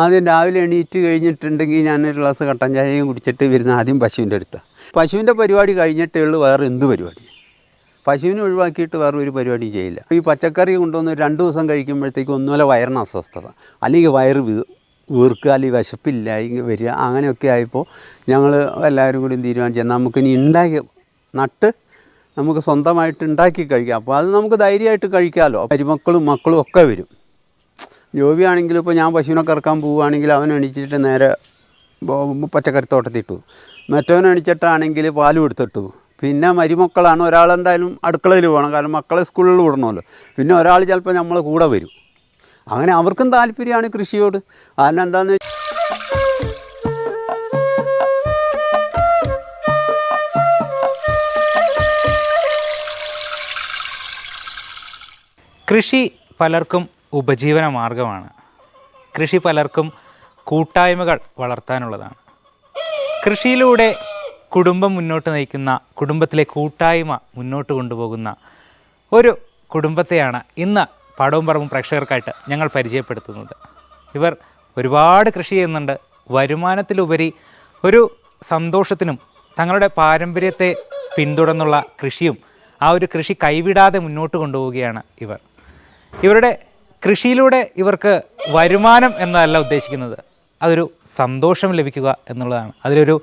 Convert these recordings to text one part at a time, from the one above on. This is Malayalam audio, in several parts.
ആദ്യം രാവിലെ എണീറ്റ് കഴിഞ്ഞിട്ടുണ്ടെങ്കിൽ ഞാനൊരു ഗ്ലാസ് കട്ടൻ ചായയും കുടിച്ചിട്ട് വരുന്ന ആദ്യം പശുവിൻ്റെ അടുത്താണ്. പശുവിൻ്റെ പരിപാടി കഴിഞ്ഞിട്ടേ ഉള്ളൂ വേറെ എന്ത് പരിപാടി. പശുവിനെ ഒഴിവാക്കിയിട്ട് വേറെ ഒരു പരിപാടിയും ചെയ്യില്ല. ഈ പച്ചക്കറി കൊണ്ടുവന്ന് 2 ദിവസം കഴിക്കുമ്പോഴത്തേക്കും ഒന്നുമല്ല വയറിന് അസ്വസ്ഥത, അല്ലെങ്കിൽ വയറ് വീർക്കുക, അല്ലെങ്കിൽ വിശപ്പില്ല ഇങ്ങനെ വരിക. അങ്ങനെയൊക്കെ ആയപ്പോൾ ഞങ്ങൾ എല്ലാവരും കൂടി തീരുമാനിച്ചാൽ നമുക്കിനി നട്ട് നമുക്ക് സ്വന്തമായിട്ട് ഉണ്ടാക്കി കഴിക്കാം. അപ്പോൾ അത് നമുക്ക് ധൈര്യമായിട്ട് കഴിക്കാമല്ലോ. മക്കളും ഒക്കെ വരും. ജോബിയാണെങ്കിലും ഇപ്പോൾ ഞാൻ പശുവിനെ കറക്കാൻ പോവുകയാണെങ്കിൽ അവൻ എണീച്ചിട്ട് നേരെ പച്ചക്കറിത്തോട്ടത്തിട്ടു, മറ്റവൻ എണീച്ചിട്ടാണെങ്കിൽ പാലും എടുത്തിട്ടു. പിന്നെ മരുമക്കളാണ്, ഒരാളെന്തായാലും അടുക്കളയിൽ വേണം, കാരണം മക്കളെ സ്കൂളിൽ വിടണമല്ലോ. പിന്നെ ഒരാൾ ചിലപ്പോൾ നമ്മളെ കൂടെ വരും. അങ്ങനെ അവർക്കും താല്പര്യമാണ് കൃഷിയോട്. കാരണം എന്താണെന്ന് വെച്ചാൽ കൃഷി പലർക്കും ഉപജീവന മാർഗമാണ്. കൃഷി പലർക്കും കൂട്ടായ്മകൾ വളർത്താനുള്ളതാണ്. കൃഷിയിലൂടെ കുടുംബം മുന്നോട്ട് നയിക്കുന്ന, കുടുംബത്തിലെ കൂട്ടായ്മ മുന്നോട്ട് കൊണ്ടുപോകുന്ന ഒരു കുടുംബത്തെയാണ് ഇന്ന് പാടവും പറമ്പും പ്രേക്ഷകർക്കായിട്ട് ഞങ്ങൾ പരിചയപ്പെടുത്തുന്നത്. ഇവർ ഒരുപാട് കൃഷി ചെയ്യുന്നുണ്ട്. വരുമാനത്തിലുപരി ഒരു സന്തോഷത്തിനും തങ്ങളുടെ പാരമ്പര്യത്തെ പിന്തുടർന്നുള്ള കൃഷിയും ആ ഒരു കൃഷി കൈവിടാതെ മുന്നോട്ട് കൊണ്ടുപോവുകയാണ് ഇവർ. ഇവരുടെ കൃഷിയിലൂടെ ഇവർക്ക് വരുമാനം എന്നതല്ല ഉദ്ദേശിക്കുന്നത്, അതൊരു സന്തോഷം ലഭിക്കുക എന്നുള്ളതാണ്. അതിലൊരു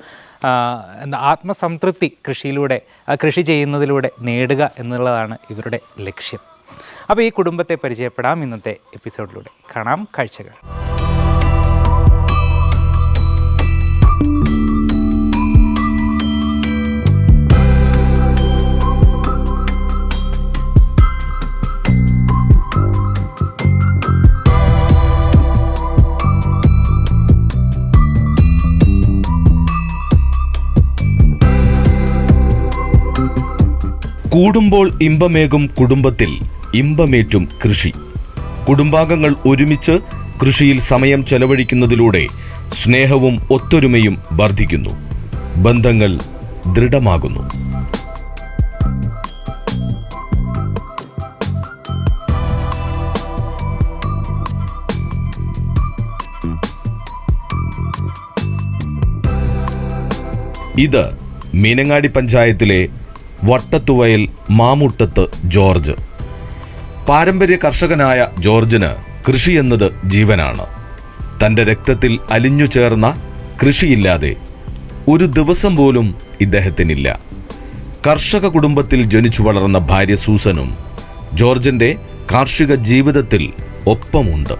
ആത്മസംതൃപ്തി കൃഷി ചെയ്യുന്നതിലൂടെ നേടുക എന്നുള്ളതാണ് ഇവരുടെ ലക്ഷ്യം. അപ്പോൾ ഈ കുടുംബത്തെ പരിചയപ്പെടാം ഇന്നത്തെ എപ്പിസോഡിലൂടെ. കാണാം കാഴ്ചകൾ. കൂടുമ്പോൾ ഇമ്പമേകും കുടുംബത്തിൽ ഇമ്പമേറ്റും കൃഷി. കുടുംബാംഗങ്ങൾ ഒരുമിച്ച് കൃഷിയിൽ സമയം ചെലവഴിക്കുന്നതിലൂടെ സ്നേഹവും ഒത്തൊരുമയും വർദ്ധിക്കുന്നു, ബന്ധങ്ങൾ ദൃഢമാകുന്നു. ഇത് മീനങ്ങാടി പഞ്ചായത്തിലെ വട്ടത്തുവയൽ മാമുട്ടത്ത് ജോർജ്. പാരമ്പര്യ കർഷകനായ ജോർജിന് കൃഷി എന്നത് ജീവനാണ്. തൻ്റെ രക്തത്തിൽ അലിഞ്ഞു ചേർന്ന കൃഷിയില്ലാതെ ഒരു ദിവസം പോലും ഇദ്ദേഹത്തിനില്ല. കർഷക കുടുംബത്തിൽ ജനിച്ചു വളർന്ന ഭാര്യ സൂസനും ജോർജിൻ്റെ കാർഷിക ജീവിതത്തിൽ ഒപ്പമുണ്ട്.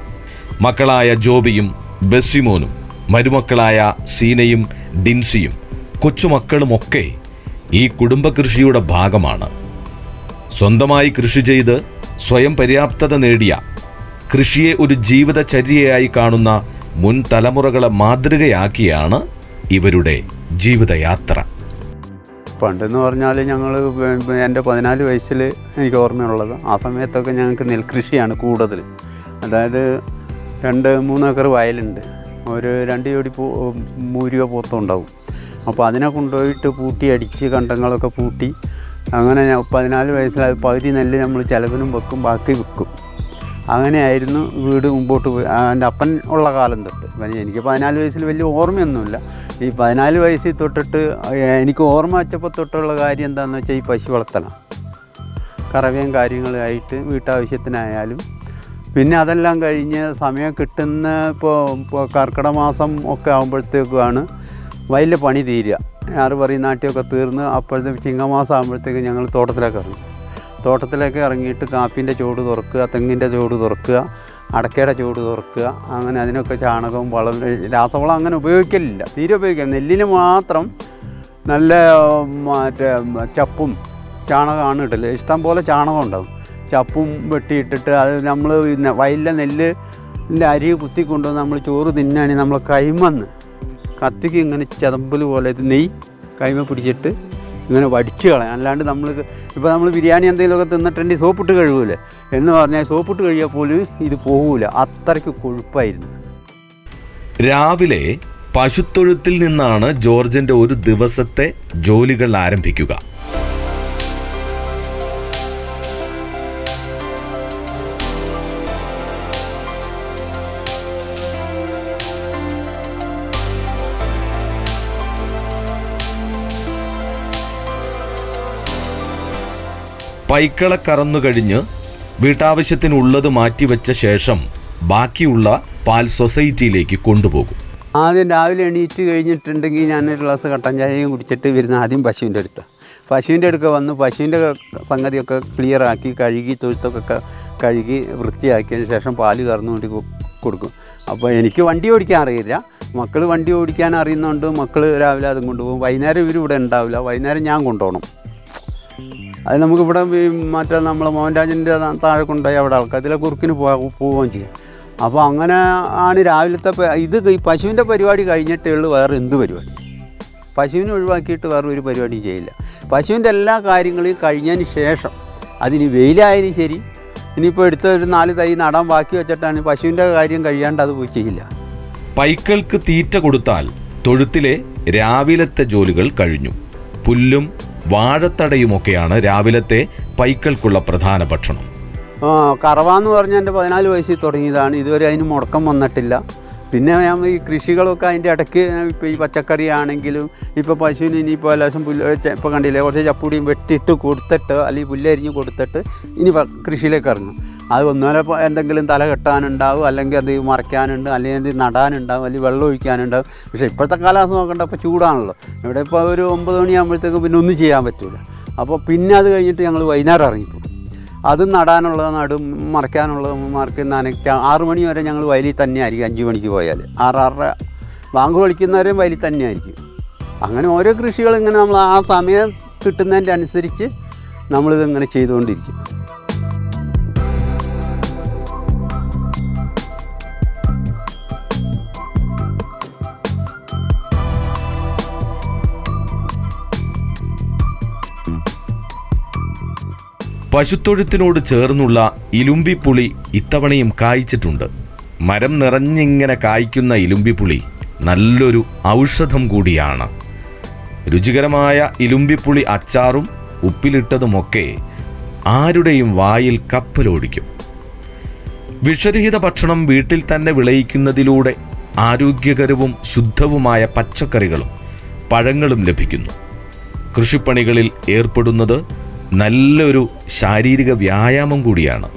മക്കളായ ജോബിയും ബെസ്സിമോനും മരുമക്കളായ സീനയും ഡിൻസിയും കൊച്ചുമക്കളുമൊക്കെ ഈ കുടുംബകൃഷിയുടെ ഭാഗമാണ്. സ്വന്തമായി കൃഷി ചെയ്ത് സ്വയം പര്യാപ്തത നേടിയ, കൃഷിയെ ഒരു ജീവിതചര്യയായി കാണുന്ന മുൻ തലമുറകളെ മാതൃകയാക്കിയാണ് ഇവരുടെ ജീവിതയാത്ര. പണ്ടെന്ന് പറഞ്ഞാൽ ഞങ്ങൾ എൻ്റെ 14 വയസ്സിൽ എനിക്ക് ഓർമ്മയുള്ളത്, ആ സമയത്തൊക്കെ ഞങ്ങൾക്ക് നെൽകൃഷിയാണ് കൂടുതൽ. അതായത് 2-3 ഏക്കർ വയലുണ്ട്, ഒരു 2 ജോഡി മൂരിക പോത്തുണ്ടാവും. അപ്പോൾ അതിനെ കൊണ്ടുപോയിട്ട് പൂട്ടി അടിച്ച് കണ്ടങ്ങളൊക്കെ പൂട്ടി, അങ്ങനെ 14 വയസ്സിൽ അത് പകുതി നെല്ല് നമ്മൾ ചിലവിനും വെക്കും, ബാക്കി വിൽക്കും. അങ്ങനെയായിരുന്നു വീട് മുമ്പോട്ട് പോയി. എൻ്റെ അപ്പൻ ഉള്ള കാലം തൊട്ട്. എനിക്ക് 14 വയസ്സിൽ വലിയ ഓർമ്മയൊന്നുമില്ല. ഈ 14 വയസ്സിൽ തൊട്ടിട്ട് എനിക്ക് ഓർമ്മ വെച്ചപ്പോൾ തൊട്ടുള്ള കാര്യം എന്താണെന്ന് വെച്ചാൽ ഈ പശു വളർത്തലാണ്. കറവയും കാര്യങ്ങളായിട്ട് വീട്ടാവശ്യത്തിനായാലും. പിന്നെ അതെല്ലാം കഴിഞ്ഞ് സമയം കിട്ടുന്ന ഇപ്പോൾ കർക്കിടക മാസം ഒക്കെ ആകുമ്പോഴത്തേക്കുമാണ് വയലിലെ പണി തീരുക. ആറ് പറയും നാട്ടിയൊക്കെ തീർന്ന് അപ്പോഴത്തേക്ക് ചിങ്ങമാസം ആകുമ്പോഴത്തേക്ക് ഞങ്ങൾ തോട്ടത്തിലേക്ക് ഇറങ്ങിയിട്ട് കാപ്പിൻ്റെ ചുവട് തുറക്കുക, തെങ്ങിൻ്റെ ചുവട് തുറക്കുക, അടക്കയുടെ ചുവട് തുറക്കുക. അങ്ങനെ അതിനൊക്കെ ചാണകവും വളം, രാസവളം അങ്ങനെ ഉപയോഗിക്കലില്ല, തീരെ ഉപയോഗിക്കില്ല. നെല്ലിന് മാത്രം നല്ല ചപ്പും ചാണകമാണ് ഇടല്. ഇഷ്ടം പോലെ ചാണകം ഉണ്ടാകും. ചപ്പും വെട്ടിയിട്ടിട്ട് അത് നമ്മൾ വയലിലെ നെല്ലിൻ്റെ അരി കുത്തിക്കൊണ്ടുവന്ന് നമ്മൾ ചോറ് തിന്നാണെങ്കിൽ നമ്മൾ കൈമന്ന് കത്തിക്ക് ഇങ്ങനെ ചതമ്പൽ പോലെ നെയ്യ് കൈമ പിടിച്ചിട്ട് ഇങ്ങനെ വടിച്ച് കളയാം. അല്ലാണ്ട് നമ്മൾ ബിരിയാണി എന്തെങ്കിലുമൊക്കെ തിന്നിട്ടുണ്ടെങ്കിൽ സോപ്പിട്ട് കഴുകൂലേ എന്ന് പറഞ്ഞാൽ സോപ്പിട്ട് കഴിയാൽ പോലും ഇത് പോകൂല, അത്രയ്ക്ക് കൊഴുപ്പായിരുന്നു. രാവിലെ പശുത്തൊഴുത്തിൽ നിന്നാണ് ജോർജിൻ്റെ ഒരു ദിവസത്തെ ജോലികൾ ആരംഭിക്കുക. പൈക്കളെ കറന്നു കഴിഞ്ഞ് വീട്ടാവശ്യത്തിനുള്ളത് മാറ്റിവെച്ച ശേഷം ബാക്കിയുള്ള പാൽ സൊസൈറ്റിയിലേക്ക് കൊണ്ടുപോകും. ആദ്യം രാവിലെ എണീറ്റ് കഴിഞ്ഞിട്ടുണ്ടെങ്കിൽ ഞാനൊരു ഗ്ലാസ് കട്ടൻ ചായയും കുടിച്ചിട്ട് വരുന്ന ആദ്യം പശുവിൻ്റെ അടുക്ക വന്ന് പശുവിൻ്റെ സംഗതിയൊക്കെ ക്ലിയറാക്കി കഴുകി തൊഴുത്തൊക്കെ കഴുകി വൃത്തിയാക്കിയതിന് ശേഷം പാല് കറന്നു കൊണ്ട് കൊടുക്കും. അപ്പോൾ എനിക്ക് വണ്ടി ഓടിക്കാൻ അറിയില്ല, മക്കൾ വണ്ടി ഓടിക്കാൻ അറിയുന്നതുകൊണ്ട് മക്കൾ രാവിലെ അതും കൊണ്ടുപോകും. വൈകുന്നേരം ഇവരിവിടെ ഉണ്ടാവില്ല, വൈകുന്നേരം ഞാൻ കൊണ്ടുപോകണം. അത് നമുക്കിവിടെ മറ്റേ നമ്മളെ മോഹൻരാജിൻ്റെ താഴെ കൊണ്ടുപോയി അവിടെ ആൾക്കാർ കുറുക്കിന് പോവുകയും ചെയ്യും. അപ്പോൾ അങ്ങനെ ആണ് രാവിലത്തെ ഇത്. ഈ പശുവിൻ്റെ പരിപാടി കഴിഞ്ഞിട്ടേ ഉള്ളൂ വേറെ എന്ത് പരിപാടി. പശുവിനെ ഒഴിവാക്കിയിട്ട് വേറെ ഒരു പരിപാടിയും ചെയ്യില്ല. പശുവിൻ്റെ എല്ലാ കാര്യങ്ങളും കഴിഞ്ഞതിന് ശേഷം അതിന് വെയിലായാലും ശരി, ഇനിയിപ്പോൾ എടുത്ത ഒരു 4 തൈ നടാൻ ബാക്കി വെച്ചിട്ടാണ് പശുവിൻ്റെ കാര്യം കഴിയാണ്ട് അത് പോയി ചെയ്യില്ല. പൈക്കൾക്ക് തീറ്റ കൊടുത്താൽ തൊഴുത്തിലെ രാവിലത്തെ ജോലികൾ കഴിഞ്ഞു. പുല്ലും വാഴത്തടയുമൊക്കെയാണ് രാവിലത്തെ പൈക്കൾക്കുള്ള പ്രധാന ഭക്ഷണം. കറവാന്ന് പറഞ്ഞാൽ എൻ്റെ 14 വയസ്സിൽ തുടങ്ങിയതാണ്. ഇതുവരെ അതിന് മുടക്കം വന്നിട്ടില്ല. പിന്നെ ഞാൻ ഈ കൃഷികളൊക്കെ അതിൻ്റെ ഇടയ്ക്ക് ഇപ്പോൾ ഈ പച്ചക്കറി ആണെങ്കിലും ഇപ്പോൾ പശുവിന് ഇനിയിപ്പോൾ ലേശം പുല്ല് ഇപ്പോൾ കണ്ടില്ലേ കുറച്ച് ചപ്പൂടിയും വെട്ടിയിട്ട് കൊടുത്തിട്ട് അല്ലെങ്കിൽ പുല്ലരിഞ്ഞ് കൊടുത്തിട്ട് ഇനി കൃഷിയിലേക്ക് ഇറങ്ങും. അത് ഒന്നുമല്ല എന്തെങ്കിലും തല കെട്ടാനുണ്ടാവും, അല്ലെങ്കിൽ അത് മറയ്ക്കാനുണ്ട്, അല്ലെങ്കിൽ അത് നടാനുണ്ടാവും, അല്ലെങ്കിൽ വെള്ളം ഒഴിക്കാനുണ്ടാവും. പക്ഷേ ഇപ്പോഴത്തെ കാലാവസ്ഥ നോക്കണ്ട, ഇപ്പോൾ ചൂടാണല്ലോ. ഇവിടെ ഇപ്പോൾ ഒരു 9 മണിയാകുമ്പോഴത്തേക്കും പിന്നെ ഒന്നും ചെയ്യാൻ പറ്റില്ല. അപ്പോൾ പിന്നെ അത് കഴിഞ്ഞിട്ട് ഞങ്ങൾ വൈകുന്നേരം ഇറങ്ങിപ്പോകും. അത് നടാനുള്ളത് നടും, മറയ്ക്കാനുള്ളത് മറയ്ക്കും, നനയ്ക്കാം. 6 മണി വരെ ഞങ്ങൾ വയലിൽ തന്നെ ആയിരിക്കും. 5 മണിക്ക് പോയാൽ 6-6:30 ബാങ്ക് വിളിക്കുന്നവരെയും വയലിൽ തന്നെ ആയിരിക്കും. അങ്ങനെ ഓരോ കൃഷികൾ ഇങ്ങനെ നമ്മൾ ആ സമയം കിട്ടുന്നതിൻ്റെ അനുസരിച്ച് നമ്മളിതിങ്ങനെ ചെയ്തുകൊണ്ടിരിക്കും. പശുത്തൊഴുത്തിനോട് ചേർന്നുള്ള ഇലുമ്പിപ്പുളി ഇത്തവണയും കായ്ച്ചിട്ടുണ്ട്. മരം നിറഞ്ഞിങ്ങനെ കായ്ക്കുന്ന ഇലുമ്പിപ്പുളി നല്ലൊരു ഔഷധം കൂടിയാണ്. രുചികരമായ ഇലുമ്പിപ്പുളി അച്ചാറും ഉപ്പിലിട്ടതുമൊക്കെ ആരുടെയും വായിൽ കപ്പലോടിക്കും. വിഷരഹിത ഭക്ഷണം വീട്ടിൽ തന്നെ വിളയിക്കുന്നതിലൂടെ ആരോഗ്യകരവും ശുദ്ധവുമായ പച്ചക്കറികളും പഴങ്ങളും ലഭിക്കുന്നു. കൃഷിപ്പണികളിൽ ഏർപ്പെടുന്നത് നല്ലൊരു ശാരീരിക വ്യായാമം കൂടിയാണ്.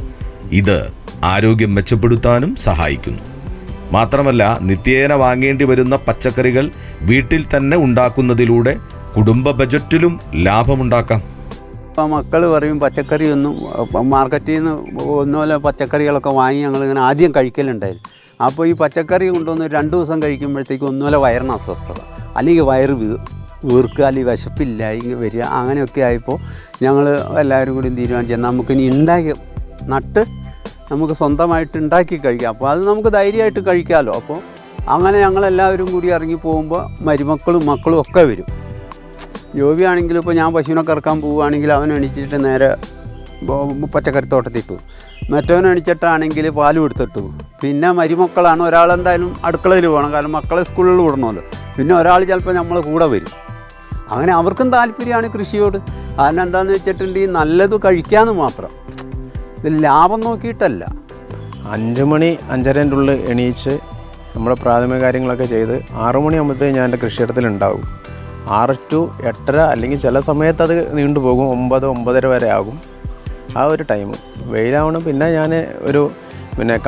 ഇത് ആരോഗ്യം മെച്ചപ്പെടുത്താനും സഹായിക്കുന്നു. മാത്രമല്ല, നിത്യേന വാങ്ങേണ്ടി വരുന്ന പച്ചക്കറികൾ വീട്ടിൽ തന്നെ ഉണ്ടാക്കുന്നതിലൂടെ കുടുംബ ബജറ്റിലും ലാഭമുണ്ടാക്കാം. ഇപ്പോൾ മക്കൾ പറയും പച്ചക്കറിയൊന്നും മാർക്കറ്റിൽ നിന്ന് ഒന്നുമല്ല പച്ചക്കറികളൊക്കെ വാങ്ങി ഞങ്ങളിങ്ങനെ ആദ്യം കഴിക്കലുണ്ടായിരുന്നു. അപ്പോൾ ഈ പച്ചക്കറി കൊണ്ടുവന്ന് 2 ദിവസം കഴിക്കുമ്പോഴത്തേക്കും ഒന്നുമല്ല വയറിന് അസ്വസ്ഥത, അല്ലെങ്കിൽ വയറ് വീർക്കുക, അല്ലെങ്കിൽ വിശപ്പില്ല ഇങ്ങനെ വരിക. അങ്ങനെയൊക്കെ ആയപ്പോൾ ഞങ്ങൾ എല്ലാവരും കൂടി തീരുമാനിച്ചു നമുക്കിനി നട്ട് നമുക്ക് സ്വന്തമായിട്ട് ഉണ്ടാക്കി കഴിക്കാം. അപ്പോൾ അത് നമുക്ക് ധൈര്യമായിട്ട് കഴിക്കാമല്ലോ. അപ്പോൾ അങ്ങനെ ഞങ്ങളെല്ലാവരും കൂടി ഇറങ്ങി പോകുമ്പോൾ മരുമക്കളും മക്കളും ഒക്കെ വരും. ജോബിയാണെങ്കിലും ഇപ്പോൾ ഞാൻ പശുവിനൊക്കെ ഇറക്കാൻ പോവുകയാണെങ്കിൽ അവൻ എണീച്ചിട്ട് നേരെ പച്ചക്കറിത്തോട്ടത്തിട്ടു, മറ്റവൻ എണീച്ചിട്ടാണെങ്കിൽ പാലും എടുത്തിട്ടു. പിന്നെ മരുമക്കളാണ്, ഒരാളെന്തായാലും അടുക്കളയിൽ പോകണം, കാരണം മക്കളെ സ്കൂളിൽ വിടണമല്ലോ. പിന്നെ ഒരാൾ ചിലപ്പോൾ നമ്മളെ കൂടെ വരും. അങ്ങനെ അവർക്കും താല്പര്യമാണ് കൃഷിയോട്. കാരണം എന്താണെന്ന് വെച്ചിട്ടുണ്ടെങ്കിൽ നല്ലത് കഴിക്കാമെന്ന് മാത്രം, ഇത് ലാഭം നോക്കിയിട്ടല്ല. 5 മണി 5:30 ഉള്ളിൽ എണീച്ച് നമ്മുടെ പ്രാഥമിക കാര്യങ്ങളൊക്കെ ചെയ്ത് 6 മണിയാകുമ്പോഴത്തേക്ക് ഞാൻ എൻ്റെ കൃഷിയിടത്തിലുണ്ടാവും. 6 to 8:30 അല്ലെങ്കിൽ ചില സമയത്ത് അത് നീണ്ടുപോകും, 9-9:30 വരെ ആകും ആ ഒരു ടൈം. വെയിലാവണം. പിന്നെ ഞാൻ ഒരു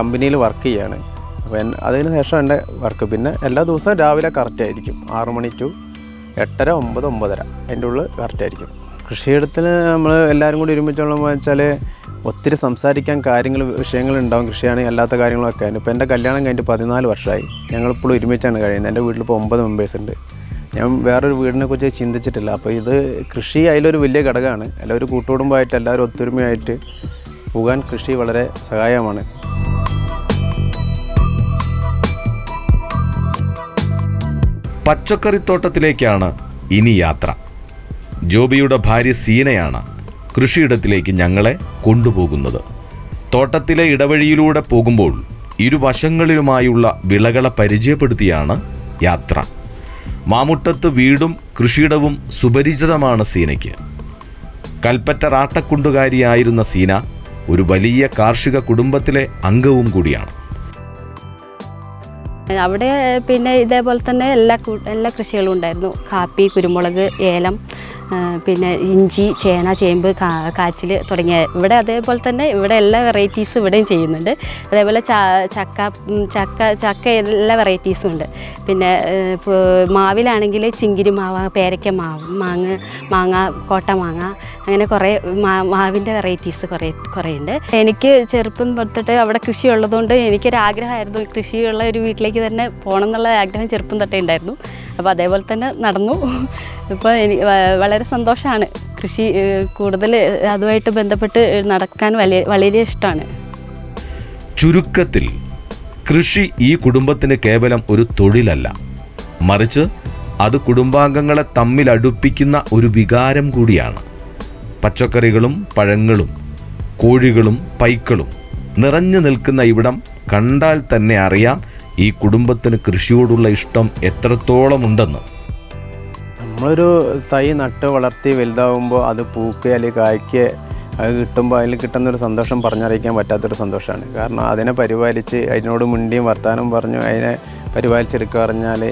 കമ്പനിയിൽ വർക്ക് ചെയ്യാണ്. അപ്പോൾ അതിന് ശേഷം എൻ്റെ വർക്ക് പിന്നെ എല്ലാ ദിവസവും രാവിലെ കറക്റ്റായിരിക്കും. 6 മണി to 8:30, 9, 9:30 അതിൻ്റെ ഉള്ളിൽ കറക്റ്റായിരിക്കും. കൃഷിയിടത്തിൽ നമ്മൾ എല്ലാവരും കൂടി ഒരുമിച്ചുള്ള വെച്ചാൽ ഒത്തിരി സംസാരിക്കാൻ വിഷയങ്ങളുണ്ടാവും. കൃഷിയാണെങ്കിൽ അല്ലാത്ത കാര്യങ്ങളൊക്കെ. ഇപ്പോൾ എൻ്റെ കല്യാണം കഴിഞ്ഞിട്ട് 14 വർഷമായി. ഞങ്ങളിപ്പോഴും ഒരുമിച്ചാണ് കഴിയുന്നത്. എൻ്റെ വീട്ടിലിപ്പോൾ 9 മെമ്പേഴ്സ് ഉണ്ട്. ഞാൻ വേറൊരു വീടിനെ കുറിച്ച് ചിന്തിച്ചിട്ടില്ല. അപ്പോൾ ഇത് കൃഷി അതിലൊരു വലിയ ഘടകമാണ്. എല്ലാവരും കൂട്ടുകുടുംബമായിട്ട് എല്ലാവരും ഒത്തൊരുമയായിട്ട് പോകാൻ കൃഷി വളരെ സഹായമാണ്. പച്ചക്കറിത്തോട്ടത്തിലേക്കാണ് ഇനി യാത്ര. ജോബിയുടെ ഭാര്യ സീനയാണ് കൃഷിയിടത്തിലേക്ക് ഞങ്ങളെ കൊണ്ടുപോകുന്നത്. തോട്ടത്തിലെ ഇടവഴിയിലൂടെ പോകുമ്പോൾ ഇരുവശങ്ങളിലുമായുള്ള വിളകളെ പരിചയപ്പെടുത്തിയാണ് യാത്ര. മാമുട്ടത്ത് വീടും കൃഷിയിടവും സുപരിചിതമാണ് സീനയ്ക്ക്. കൽപ്പറ്റ റാട്ടക്കുണ്ടുകാരിയായിരുന്ന സീന ഒരു വലിയ കാർഷിക കുടുംബത്തിലെ അംഗവും കൂടിയാണ്. അവിടെ പിന്നെ ഇതേപോലെ തന്നെ എല്ലാ കൃഷികളും ഉണ്ടായിരുന്നു. കാപ്പി, കുരുമുളക്, ഏലം, പിന്നെ ഇഞ്ചി, ചേന, ചേമ്പ്, കാച്ചിൽ തുടങ്ങിയ ഇവിടെ അതേപോലെ തന്നെ ഇവിടെ എല്ലാ വെറൈറ്റീസും ഇവിടെയും ചെയ്യുന്നുണ്ട്. അതേപോലെ ചക്ക എല്ലാ വെറൈറ്റീസും ഉണ്ട്. പിന്നെ മാവിലാണെങ്കിൽ ചിങ്കിരി മാവ്, പേരയ്ക്ക മാവ്, മാങ്ങ, കോട്ട മാങ്ങ, അങ്ങനെ കുറേ മാവിൻ്റെ വെറൈറ്റീസ് കുറേ ഉണ്ട്. എനിക്ക് ചെറുപ്പം തൊട്ടിട്ട് അവിടെ കൃഷി ഉള്ളതുകൊണ്ട് എനിക്കൊരാഗ്രഹമായിരുന്നു കൃഷിയുള്ള ഒരു വീട്ടിലേക്ക് തന്നെ പോകണം എന്നുള്ള ആഗ്രഹം ചെറുപ്പം തൊട്ടേ ഉണ്ടായിരുന്നു. അപ്പോൾ അതേപോലെ തന്നെ നടന്നു. ഇപ്പോൾ എനിക്ക് വളരെ സന്തോഷമാണ്. കൃഷി കൂടുതൽ അതുമായിട്ട് ബന്ധപ്പെട്ട് നടക്കാൻ വളരെ ഇഷ്ടമാണ്. ചുരുക്കത്തിൽ കൃഷി ഈ കുടുംബത്തിന് കേവലം ഒരു തൊഴിലല്ല, മറിച്ച് അത് കുടുംബാംഗങ്ങളെ തമ്മിൽ അടുപ്പിക്കുന്ന ഒരു വികാരം കൂടിയാണ്. പച്ചക്കറികളും പഴങ്ങളും കോഴികളും പൈക്കളും നിറഞ്ഞു നിൽക്കുന്ന ഇവിടം കണ്ടാൽ തന്നെ അറിയാം ഈ കുടുംബത്തിന് കൃഷിയോടുള്ള ഇഷ്ടം എത്രത്തോളം ഉണ്ടെന്ന്. നമ്മളൊരു തൈ നട്ട് വളർത്തി വലുതാവുമ്പോൾ അത് പൂക്കുക അല്ലെങ്കിൽ കായ്ക്കുക, അത് കിട്ടുമ്പോൾ അതിൽ കിട്ടുന്നൊരു സന്തോഷം പറഞ്ഞറിയിക്കാൻ പറ്റാത്തൊരു സന്തോഷമാണ്. കാരണം അതിനെ പരിപാലിച്ച് അതിനോട് മിണ്ടിയും വർത്താനം പറഞ്ഞു അതിനെ പരിപാലിച്ചെടുക്കുക പറഞ്ഞാൽ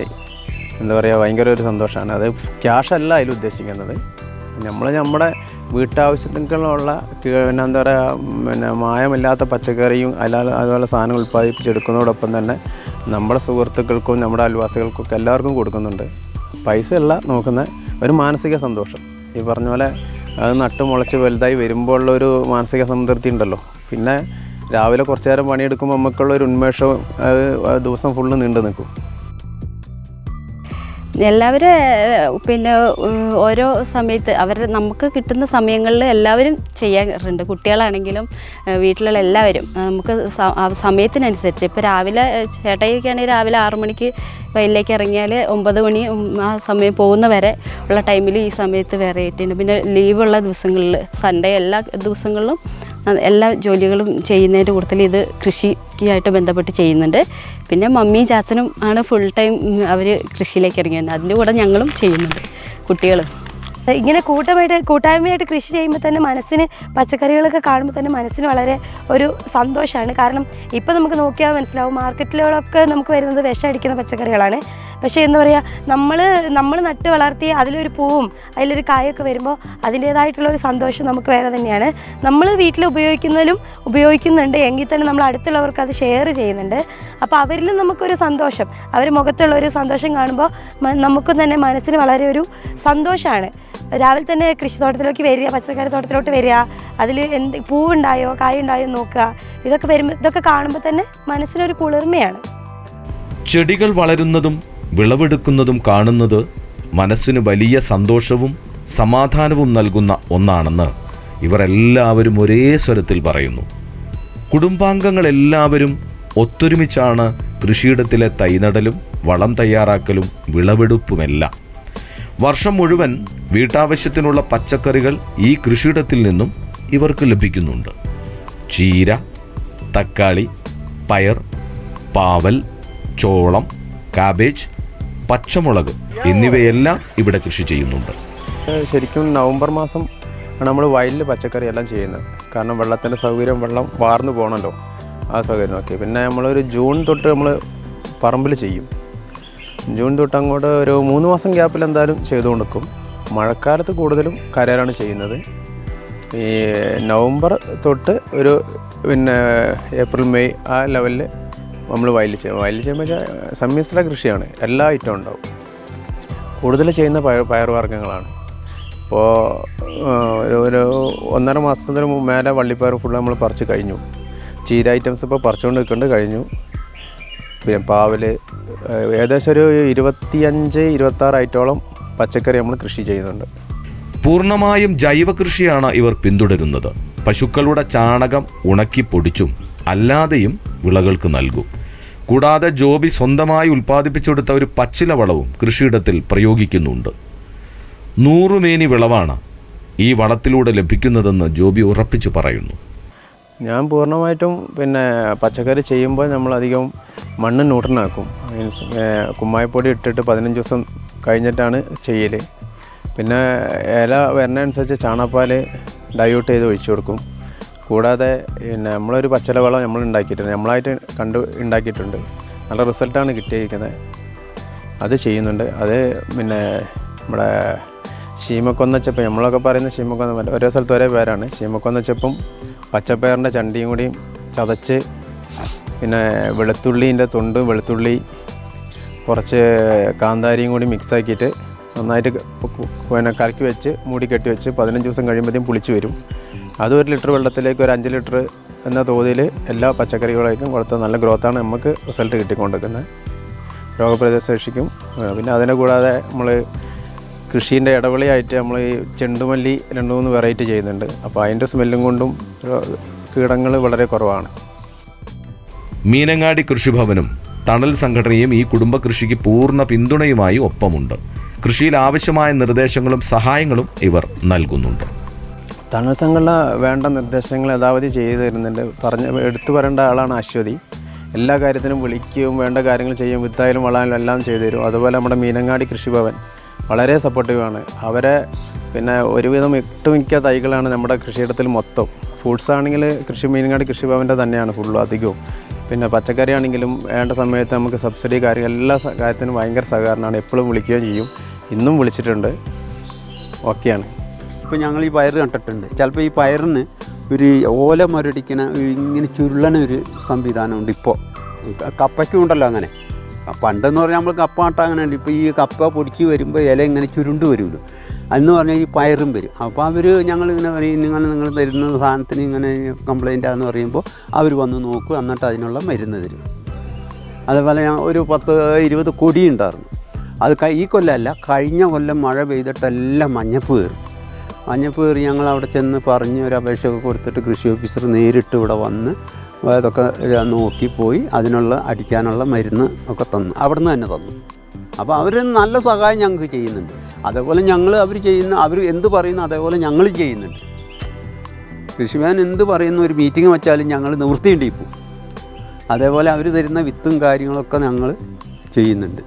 എന്താ പറയുക, ഭയങ്കര ഒരു സന്തോഷമാണ്. അത് ക്യാഷല്ല അതിൽ ഉദ്ദേശിക്കുന്നത്. നമ്മുടെ വീട്ടാവശ്യത്തിനുള്ള പിന്നെ എന്താ പറയുക, മായമില്ലാത്ത പച്ചക്കറിയും അതുപോലെ സാധനം ഉൽപ്പാദിപ്പിച്ചെടുക്കുന്നതോടൊപ്പം തന്നെ നമ്മുടെ സുഹൃത്തുക്കൾക്കും നമ്മുടെ അയൽവാസികൾക്കൊക്കെ എല്ലാവർക്കും കൊടുക്കുന്നുണ്ട്. പൈസ അല്ല നോക്കുന്ന ഒരു മാനസിക സന്തോഷം. ഈ പറഞ്ഞ പോലെ അത് നട്ട് മുളച്ച് വലുതായി വരുമ്പോൾ ഉള്ളൊരു മാനസിക സംതൃപ്തി ഉണ്ടല്ലോ. പിന്നെ രാവിലെ കുറച്ച് നേരം പണിയെടുക്കുമ്പോൾ നമുക്കുള്ളൊരു ഉന്മേഷവും അത് ദിവസം ഫുള്ള് നീണ്ടു നിൽക്കും. എല്ലാവരും പിന്നെ ഓരോ സമയത്ത് നമുക്ക് കിട്ടുന്ന സമയങ്ങളിൽ എല്ലാവരും ചെയ്യാറുണ്ട്. കുട്ടികളാണെങ്കിലും വീട്ടിലുള്ള എല്ലാവരും നമുക്ക് സമയത്തിനനുസരിച്ച് ഇപ്പോൾ രാവിലെ ചേട്ടായിയൊക്കെ ആണെങ്കിൽ രാവിലെ 6 മണിക്ക് വയലിലേക്ക് ഇറങ്ങിയാൽ 9 മണി ആ സമയം പോകുന്ന വരെ ഉള്ള ടൈമിൽ ഈ സമയത്ത് വേറെ ആയിട്ടുണ്ട്. പിന്നെ ലീവുള്ള ദിവസങ്ങളിൽ സൺഡേ എല്ലാ ദിവസങ്ങളിലും എല്ലാ ജോലികളും ചെയ്യുന്നതിൻ്റെ കൂട്ടത്തിൽ ഇത് കൃഷിയായിട്ട് ബന്ധപ്പെട്ട് ചെയ്യുന്നുണ്ട്. പിന്നെ മമ്മിയും ചാച്ചനും ആണ് ഫുൾ ടൈം അവർ കൃഷിയിലേക്ക് ഇറങ്ങിയത്. അതിൻ്റെ കൂടെ ഞങ്ങളും ചെയ്യുന്നുണ്ട്, കുട്ടികളും. ഇങ്ങനെ കൂട്ടായ്മയായിട്ട് കൃഷി ചെയ്യുമ്പോൾ തന്നെ മനസ്സിന് പച്ചക്കറികളൊക്കെ കാണുമ്പോൾ തന്നെ മനസ്സിന് വളരെ ഒരു സന്തോഷമാണ്. കാരണം ഇപ്പോൾ നമുക്ക് നോക്കിയാൽ മനസ്സിലാവും മാർക്കറ്റിലൊക്കെ നമുക്ക് വരുന്നത് വിഷം അടിക്കുന്ന പച്ചക്കറികളാണ്. പക്ഷേ എന്താ പറയുക, നമ്മൾ നട്ട് വളർത്തി അതിലൊരു പൂവും അതിലൊരു കായൊക്കെ വരുമ്പോൾ അതിൻ്റേതായിട്ടുള്ളൊരു സന്തോഷം നമുക്ക് വേറെ തന്നെയാണ്. നമ്മൾ വീട്ടിൽ ഉപയോഗിക്കുന്നുണ്ട് എങ്കിൽ തന്നെ നമ്മൾ അടുത്തുള്ളവർക്ക് അത് ഷെയർ ചെയ്യുന്നുണ്ട്. അപ്പോൾ അവരിലും നമുക്കൊരു സന്തോഷം, അവർ മുഖത്തുള്ളൊരു സന്തോഷം കാണുമ്പോൾ നമുക്കും തന്നെ മനസ്സിന് വളരെ ഒരു സന്തോഷമാണ്. രാവിലെ തന്നെ കൃഷിത്തോട്ടത്തിലേക്ക് വരിക, പച്ചക്കറി തോട്ടത്തിലോട്ട് വരിക, അതിൽ പൂവുണ്ടായോ കായുണ്ടായോ നോക്കുക, ഇതൊക്കെ കാണുമ്പോൾ തന്നെ മനസ്സിനൊരു കുളിർമയാണ്. ചെടികൾ വളരുന്നതും വിളവെടുക്കുന്നതും കാണുന്നത് മനസ്സിന് വലിയ സന്തോഷവും സമാധാനവും നൽകുന്ന ഒന്നാണെന്ന് ഇവർ എല്ലാവരും ഒരേ സ്വരത്തിൽ പറയുന്നു. കുടുംബാംഗങ്ങളെല്ലാവരും ഒത്തൊരുമിച്ചാണ് കൃഷിയിടത്തിലെ തൈനടലും വളം തയ്യാറാക്കലും വിളവെടുപ്പുമെല്ലാം. വർഷം മുഴുവൻ വീട്ടാവശ്യത്തിനുള്ള പച്ചക്കറികൾ ഈ കൃഷിയിടത്തിൽ നിന്നും ഇവർക്ക് ലഭിക്കുന്നുണ്ട്. ചീര, തക്കാളി, പയർ, പാവൽ, ചോളം, കാബേജ്, പച്ചമുളക് എന്നിവയെല്ലാം ഇവിടെ കൃഷി ചെയ്യുന്നുണ്ട്. ശരിക്കും നവംബർ മാസം ആണ് നമ്മൾ വയലിൽ പച്ചക്കറി എല്ലാം ചെയ്യുന്നത്. കാരണം വെള്ളത്തിൻ്റെ സൗകര്യം, വെള്ളം വാർന്നു പോകണമല്ലോ, ആ സൗകര്യം നോക്കി. പിന്നെ നമ്മളൊരു ജൂൺ തൊട്ട് നമ്മൾ പറമ്പിൽ ചെയ്യും. ജൂൺ തൊട്ട് അങ്ങോട്ട് ഒരു 3 മാസം ഗ്യാപ്പിൽ എന്തായാലും ചെയ്തുകൊണ്ട് നിൽക്കും. മഴക്കാലത്ത് കൂടുതലും കരയിലാണ് ചെയ്യുന്നത്. ഈ നവംബർ തൊട്ട് ഒരു പിന്നെ ഏപ്രിൽ മെയ് ആ ലെവലിൽ നമ്മൾ വയലിൽ ചെയ്യുമ്പോൾ സമ്മിശ്ര കൃഷിയാണ്, എല്ലാ ഐറ്റവും ഉണ്ടാവും. കൂടുതൽ ചെയ്യുന്ന പയറുവർഗ്ഗങ്ങളാണ്. ഇപ്പോൾ ഒരു 1.5 മാസത്തിന് മേലെ വള്ളിപ്പയർ ഫുള്ള് നമ്മൾ പറിച്ച് കഴിഞ്ഞു. ചീര ഐറ്റംസ് ഇപ്പോൾ പറിച്ചുകൊണ്ട് നിൽക്കേണ്ടത് കഴിഞ്ഞു. പിന്നെ പാവൽ ഏകദേശം ഒരു 25-26 ഐറ്റോളം പച്ചക്കറി നമ്മൾ കൃഷി ചെയ്യുന്നുണ്ട്. പൂർണ്ണമായും ജൈവ കൃഷിയാണ് ഇവർ പിന്തുടരുന്നത്. പശുക്കളുടെ ചാണകം ഉണക്കി പൊടിച്ചും അല്ലാതെയും വിളകൾക്ക് നൽകും. കൂടാതെ ജോബി സ്വന്തമായി ഉൽപ്പാദിപ്പിച്ചെടുത്ത ഒരു പച്ചില വളവും കൃഷിയിടത്തിൽ പ്രയോഗിക്കുന്നുണ്ട്. 100 മേനി വിളവാണ് ഈ വളത്തിലൂടെ ലഭിക്കുന്നതെന്ന് ജോബി ഉറപ്പിച്ചു പറയുന്നു. ഞാൻ പൂർണ്ണമായിട്ടും പിന്നെ പച്ചക്കറി ചെയ്യുമ്പോൾ നമ്മളധികം മണ്ണ് ന്യൂട്രനാക്കും. മീൻസ് കുമ്മായപ്പൊടി ഇട്ടിട്ട് 15 ദിവസം കഴിഞ്ഞിട്ടാണ് ചെയ്യൽ. പിന്നെ ഇല വരുന്നതനുസരിച്ച് ചാണകപ്പാൽ ഡൈല്യൂട്ട് ചെയ്ത് ഒഴിച്ചു കൊടുക്കും. കൂടാതെ പിന്നെ നമ്മളൊരു പച്ചില വളം നമ്മൾ ഉണ്ടാക്കിയിട്ടുണ്ട്, നമ്മളായിട്ട് ഉണ്ടാക്കിയിട്ടുണ്ട്. നല്ല റിസൾട്ടാണ് കിട്ടിയിരിക്കുന്നത്. അത് ചെയ്യുന്നുണ്ട്. അത് പിന്നെ നമ്മുടെ ശീമക്കൊന്നച്ചപ്പം, നമ്മളൊക്കെ പറയുന്ന ശീമക്കൊന്ന, ഓരോ സ്ഥലത്ത് ഒരേ പേരാണ്. ശീമക്കൊന്നച്ചപ്പം പച്ചപ്പയറിൻ്റെ ചണ്ടിയും കൂടി ചതച്ച്, പിന്നെ വെളുത്തുള്ളീൻ്റെ തൊണ്ട്, വെളുത്തുള്ളി കുറച്ച് കാന്താരിയും കൂടി മിക്സാക്കിയിട്ട് നന്നായിട്ട് പിന്നെ കലക്കി വെച്ച് മൂടി കെട്ടി വെച്ച് 15 ദിവസം കഴിയുമ്പോഴത്തേക്കും പുളിച്ച് വരും. അത് 1 ലിറ്റർ വെള്ളത്തിലേക്ക് ഒരു 5 ലിറ്റർ എന്ന തോതിൽ എല്ലാ പച്ചക്കറികളേക്കും കൊടുത്ത നല്ല ഗ്രോത്താണ് നമുക്ക് റിസൾട്ട് കിട്ടിക്കൊണ്ടിരിക്കുന്നത്. രോഗപ്രതിരോധ ശേഷിക്കും. പിന്നെ അതിനെ കൂടാതെ നമ്മൾ കൃഷീൻ്റെ ഇടവിളയായിട്ട് നമ്മൾ ഈ ചെണ്ടുമല്ലി 2-3 വെറൈറ്റി ചെയ്യുന്നുണ്ട്. അപ്പോൾ അതിൻ്റെ സ്മെല്ലും കൊണ്ടും കീടങ്ങൾ വളരെ കുറവാണ്. മീനങ്ങാടി കൃഷിഭവനും തണൽ സംഘടനയും ഈ കുടുംബ കൃഷിക്ക് പൂർണ്ണ പിന്തുണയുമായി ഒപ്പമുണ്ട്. കൃഷിയിൽ ആവശ്യമായ നിർദ്ദേശങ്ങളും സഹായങ്ങളും ഇവർ നൽകുന്നുണ്ട്. തണൽ സംഘടന വേണ്ട നിർദ്ദേശങ്ങൾ യഥാവധി ചെയ്തു തരുന്നുണ്ട്. എടുത്തു പറയേണ്ട ആളാണ് അശ്വതി. എല്ലാ കാര്യത്തിനും വിളിക്കുകയും വേണ്ട കാര്യങ്ങൾ ചെയ്യും, വിത്തായാലും വളായാലും എല്ലാം ചെയ്തു തരും. അതുപോലെ നമ്മുടെ മീനങ്ങാടി കൃഷിഭവൻ വളരെ സപ്പോർട്ടീവാണ്. അവരെ പിന്നെ ഒരുവിധം 8 മിക്ക തൈകളാണ് നമ്മുടെ കൃഷിയിടത്തിൽ മൊത്തം. ഫ്രൂട്ട്സ് ആണെങ്കിൽ മീനങ്ങാടി കൃഷിഭവൻ്റെ തന്നെയാണ് ഫുള്ളും അധികവും. പിന്നെ പച്ചക്കറി ആണെങ്കിലും വേണ്ട സമയത്ത് നമുക്ക് സബ്സിഡി കാര്യങ്ങൾ എല്ലാ കാര്യത്തിനും ഭയങ്കര സഹകരണമാണ്. എപ്പോഴും വിളിക്കുകയും ചെയ്യും. ഇന്നും വിളിച്ചിട്ടുണ്ട്. ഓക്കെയാണ്. ഇപ്പോൾ ഞങ്ങൾ ഈ പയർ നട്ടിട്ടുണ്ട്. ചിലപ്പോൾ ഈ പയറിന് ഒരു ഓല മരടിക്കണ ഇങ്ങനെ ചുരുളണ ഒരു സംവിധാനമുണ്ട്. ഇപ്പോൾ കപ്പയ്ക്കും ഉണ്ടല്ലോ അങ്ങനെ. പണ്ടെന്ന് പറഞ്ഞാൽ നമ്മൾ കപ്പ നട്ടാൽ അങ്ങനെ ഉണ്ട്. ഇപ്പോൾ ഈ കപ്പ പൊടിച്ച് വരുമ്പോൾ ഇല ഇങ്ങനെ ചുരുണ്ട് വരുമല്ലോ. അതെന്ന് പറഞ്ഞാൽ ഈ പയറും വരും. അപ്പോൾ അവർ ഞങ്ങളിങ്ങനെ പറയും, നിങ്ങൾ തരുന്ന സാധനത്തിന് ഇങ്ങനെ കംപ്ലൈൻ്റ് ആണെന്ന് പറയുമ്പോൾ അവർ വന്ന് നോക്കും, എന്നിട്ട് അതിനുള്ള മരുന്ന് തരും. അതേപോലെ ഞാൻ ഒരു 10-20 കൊടി ഉണ്ടായിരുന്നു. അത് ഈ കൊല്ലമല്ല, കഴിഞ്ഞ കൊല്ലം മഴ പെയ്തിട്ടെല്ലാം മഞ്ഞപ്പ് കയറി. മഞ്ഞപ്പ് കയറി ഞങ്ങൾ അവിടെ ചെന്ന് പറഞ്ഞ് ഒരു അപേക്ഷയൊക്കെ കൊടുത്തിട്ട് കൃഷി ഓഫീസർ നേരിട്ട് ഇവിടെ വന്ന് അതൊക്കെ നോക്കിപ്പോയി അതിനുള്ള അടിക്കാനുള്ള മരുന്ന് ഒക്കെ തന്നു. അവിടുന്ന് തന്നെ തന്നു. അപ്പോൾ അവർ നല്ല സഹായം ഞങ്ങൾക്ക് ചെയ്യുന്നുണ്ട്. അതേപോലെ അവർ എന്ത് പറയുന്നു അതേപോലെ ഞങ്ങൾ ചെയ്യുന്നുണ്ട്. കൃഷിഭവൻ എന്ത് പറയുന്ന ഒരു മീറ്റിംഗ് വെച്ചാലും ഞങ്ങൾ നിവൃത്തിയുണ്ട് ഇപ്പോൾ. അതേപോലെ അവർ തരുന്ന വിത്തും കാര്യങ്ങളൊക്കെ ഞങ്ങൾ ചെയ്യുന്നുണ്ട്.